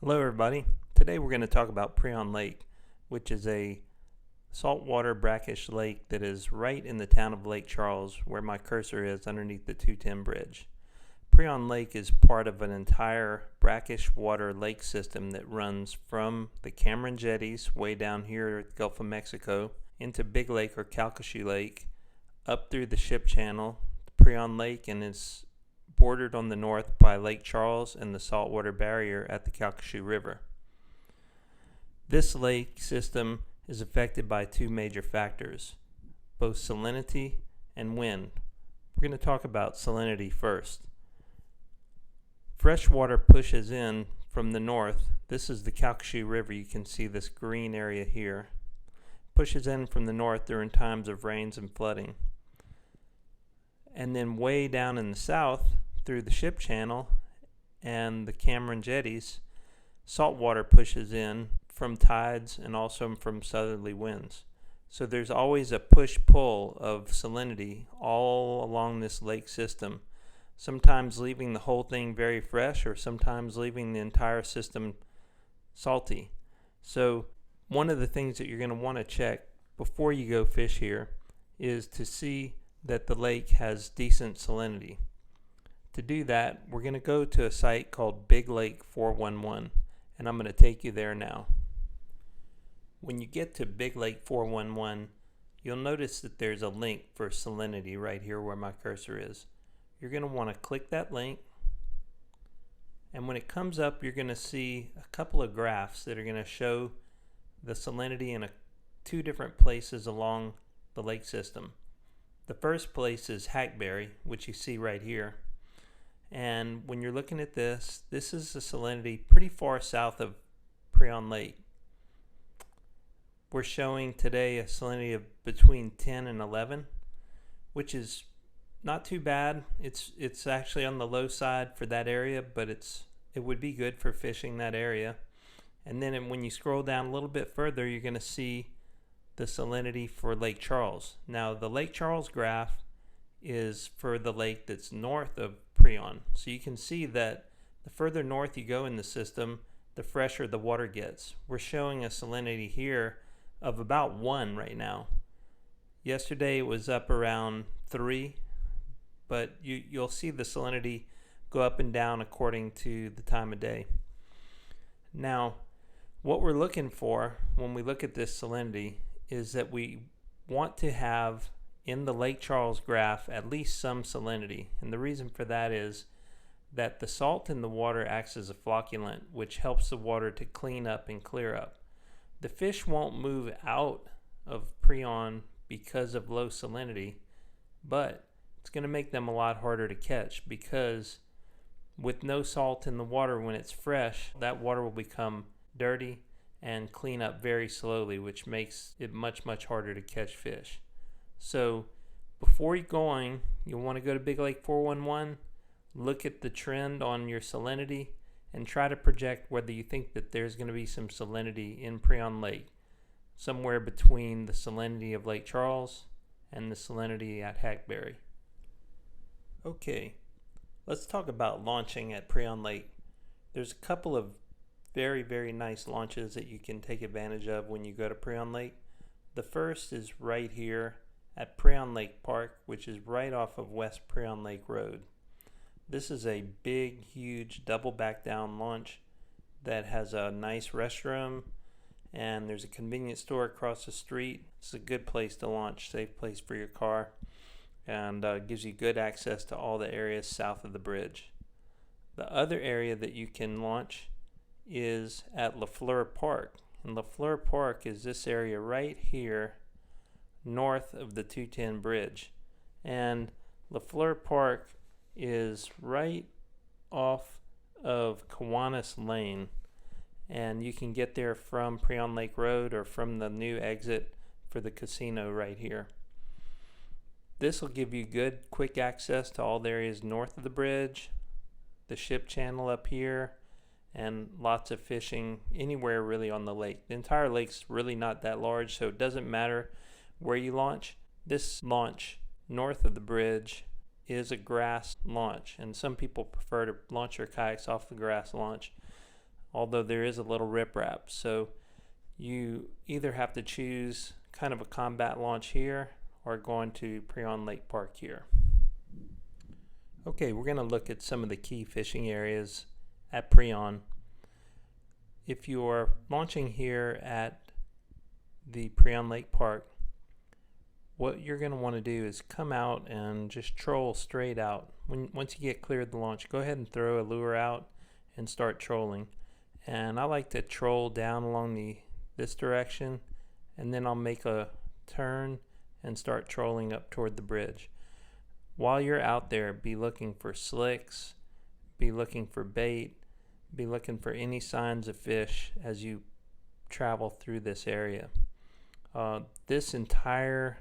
Hello everybody. Today we're going to talk about Prien Lake, which is a saltwater brackish lake that is right in the town of Lake Charles, where my cursor is underneath the 210 bridge. Prien Lake is part of an entire brackish water lake system that runs from the Cameron jetties way down here at the Gulf of Mexico into Big Lake or Calcasieu Lake, up through the ship channel, Prien Lake, and is bordered on the north by Lake Charles and the saltwater barrier at the Calcasieu River. This lake system is affected by two major factors, both salinity and wind. We're going to talk about salinity first. Fresh water pushes in from the north. This is the Calcasieu River. You can see this green area here. Pushes in from the north during times of rains and flooding. And then way down in the south, through the ship channel and the Cameron jetties, salt water pushes in from tides and also from southerly winds. So there's always a push-pull of salinity all along this lake system, sometimes leaving the whole thing very fresh or sometimes leaving the entire system salty. So one of the things that you're going to want to check before you go fish here is to see that the lake has decent salinity. To do that, we're going to go to a site called Big Lake 411, and I'm going to take you there now. When you get to Big Lake 411, you'll notice that there's a link for salinity right here where my cursor is. You're going to want to click that link, and when it comes up, you're going to see a couple of graphs that are going to show the salinity in two different places along the lake system. The first place is Hackberry, which you see right here. And when you're looking at this is the salinity pretty far south of Prien Lake. We're showing today a salinity of between 10 and 11, which is not too bad. It's actually on the low side for that area, but it would be good for fishing that area. And then when you scroll down a little bit further, you're going to see the salinity for Lake Charles. Now the Lake Charles graph is for the lake that's north of Prien. So you can see that the further north you go in the system, the fresher the water gets. We're showing a salinity here of about 1 right now. Yesterday it was up around 3, but you'll see the salinity go up and down according to the time of day. Now, what we're looking for when we look at this salinity is that we want to have in the Lake Charles graph at least some salinity. And the reason for that is that the salt in the water acts as a flocculant, which helps the water to clean up and clear up. The fish won't move out of Prien because of low salinity, but it's going to make them a lot harder to catch, because with no salt in the water when it's fresh, that water will become dirty and clean up very slowly, which makes it much harder to catch fish. So before you're going, you'll want to go to Big Lake 411, look at the trend on your salinity, and try to project whether you think that there's going to be some salinity in Prien Lake, somewhere between the salinity of Lake Charles and the salinity at Hackberry. Okay, let's talk about launching at Prien Lake. There's a couple of very nice launches that you can take advantage of when you go to Prien Lake. The first is right here at Prien Lake Park, which is right off of West Prien Lake Road. This is a big, huge double back down launch that has a nice restroom, and there's a convenience store across the street. It's a good place to launch, safe place for your car, and gives you good access to all the areas south of the bridge. The other area that you can launch is at LaFleur Park. And LaFleur Park is this area right here north of the 210 bridge. And LaFleur Park is right off of Kiwanis Lane, and you can get there from Prien Lake Road or from the new exit for the casino right here. This will give you good quick access to all the areas north of the bridge, the ship channel up here, and lots of fishing anywhere really on the lake. The entire lake's really not that large, so it doesn't matter where you launch. This launch north of the bridge is a grass launch, and some people prefer to launch their kayaks off the grass launch. although there is a little riprap. So you either have to choose kind of a combat launch here or going to Prien Lake Park here. Okay, we're going to look at some of the key fishing areas at Prien. If you are launching here at the Prien Lake Park, what you're going to want to do is come out and just troll straight out. Once you get clear of the launch, go ahead and throw a lure out and start trolling. And I like to troll down along this direction, and then I'll make a turn and start trolling up toward the bridge. While you're out there, be looking for slicks, be looking for bait, be looking for any signs of fish as you travel through this area. This entire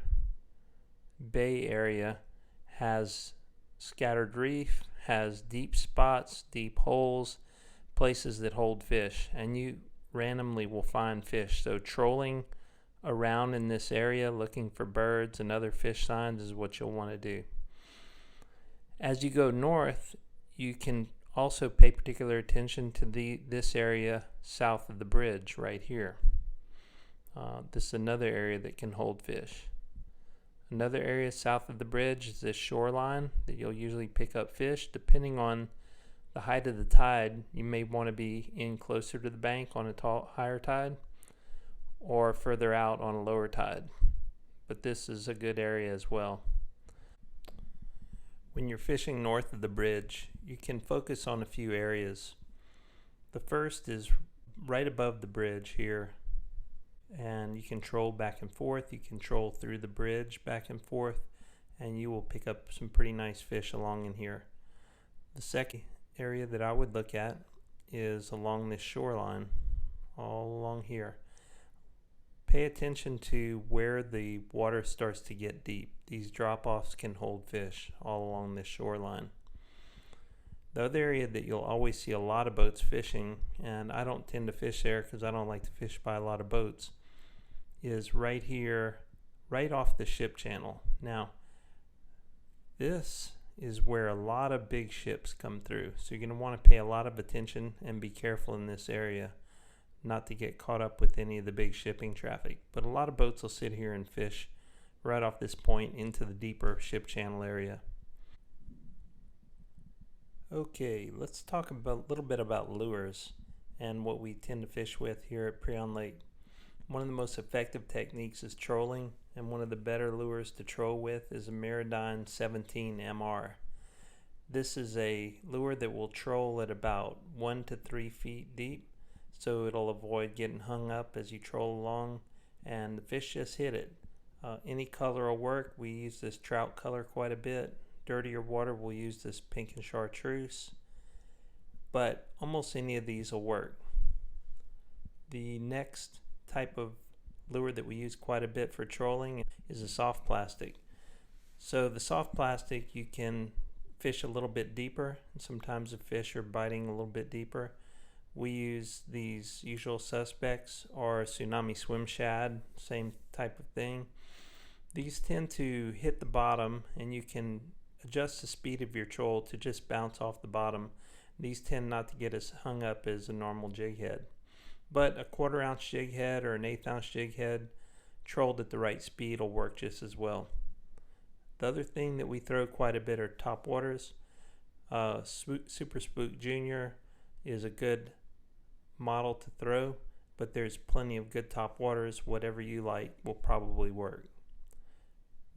bay area has scattered reef, has deep spots, deep holes, places that hold fish, and you randomly will find fish. So trolling around in this area looking for birds and other fish signs is what you'll want to do. As you go north, you can also pay particular attention to this area south of the bridge right here. This is another area that can hold fish. Another area south of the bridge is this shoreline that you'll usually pick up fish. Depending on the height of the tide, you may want to be in closer to the bank on a higher tide or further out on a lower tide. But this is a good area as well. When you're fishing north of the bridge, you can focus on a few areas. The first is right above the bridge here, and you can troll back and forth. You can troll through the bridge back and forth, and you will pick up some pretty nice fish along in here. The second area that I would look at is along this shoreline, all along here. Pay attention to where the water starts to get deep. These drop-offs can hold fish all along this shoreline. The other area that you'll always see a lot of boats fishing, and I don't tend to fish there because I don't like to fish by a lot of boats, is right here, right off the ship channel. Now, this is where a lot of big ships come through, so you're going to want to pay a lot of attention and be careful in this area not to get caught up with any of the big shipping traffic. But a lot of boats will sit here and fish right off this point into the deeper ship channel area. Okay, let's talk a little bit about lures and what we tend to fish with here at Prien Lake. One of the most effective techniques is trolling, and one of the better lures to troll with is a Meridian 17 MR. This is a lure that will troll at about 1 to 3 feet deep, so it'll avoid getting hung up as you troll along, and the fish just hit it. Any color will work. We use this trout color quite a bit. Dirtier water, we'll use this pink and chartreuse, but almost any of these will work. The next type of lure that we use quite a bit for trolling is a soft plastic. So the soft plastic, you can fish a little bit deeper, and sometimes the fish are biting a little bit deeper. We use these usual suspects or tsunami swim shad, same type of thing. These tend to hit the bottom, and you can adjust the speed of your troll to just bounce off the bottom. These tend not to get as hung up as a normal jig head. But a 1/4 ounce jig head or an 1/8 ounce jig head trolled at the right speed will work just as well. The other thing that we throw quite a bit are top waters. Super Spook Junior is a good model to throw, but there's plenty of good top waters. Whatever you like will probably work.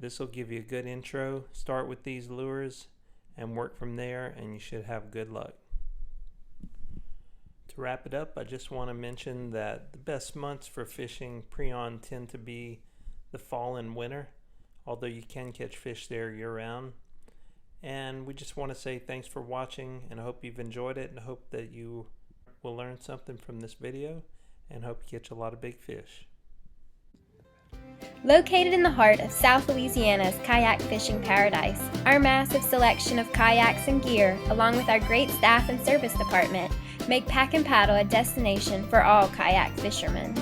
This will give you a good intro. Start with these lures and work from there, and you should have good luck. To wrap it up, I just want to mention that the best months for fishing Prien tend to be the fall and winter, although you can catch fish there year-round. And we just want to say thanks for watching, and I hope you've enjoyed it, and I hope that you will learn something from this video, and hope you catch a lot of big fish. Located in the heart of South Louisiana's kayak fishing paradise, our massive selection of kayaks and gear, along with our great staff and service department, make Pack and Paddle a destination for all kayak fishermen.